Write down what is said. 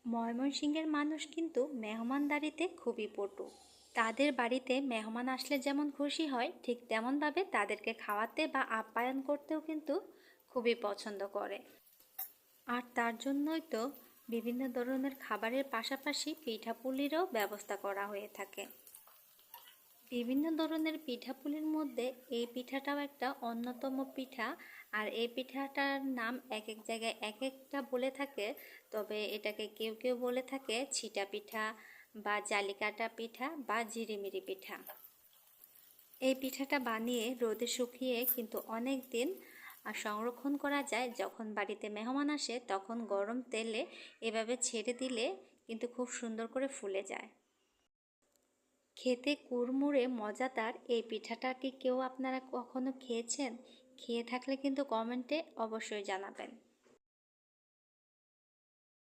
ময়মনসিংহের মানুষ কিন্তু মেহমানদারিতে খুবই পটু। তাদের বাড়িতে মেহমান আসলে যেমন খুশি হয়, ঠিক তেমনভাবে তাদেরকে খাওয়াতে বা আপ্যায়ন করতেও কিন্তু খুবই পছন্দ করে। আর তার জন্যই তো বিভিন্ন ধরনের খাবারের পাশাপাশি পিঠাপুলিরও ব্যবস্থা করা হয়ে থাকে। বিভিন্ন ধরনের পিঠাপুলির মধ্যে এই পিঠাটাও একটা অন্যতম পিঠা। আর এই পিঠাটার নাম এক এক জায়গায় এক একটা বলে থাকে, তবে এটাকে কেউ কেউ বলে থাকে ছিটা পিঠা বা জালিকাটা পিঠা বা ঝিরিমিরি পিঠা। এই পিঠাটা বানিয়ে রোদে শুকিয়ে কিন্তু অনেক দিন সংরক্ষণ করা যায়। যখন বাড়িতে মেহমান আসে তখন গরম তেলে এভাবে ছেড়ে দিলে কিন্তু খুব সুন্দর করে ফুলে যায়। খেতে কুড়মুড়ে মজাদার এই পিঠাটা কি কেউ আপনারা কখনো খেয়েছেন? খেয়ে থাকলে কিন্তু কমেন্টে অবশ্যই জানাবেন।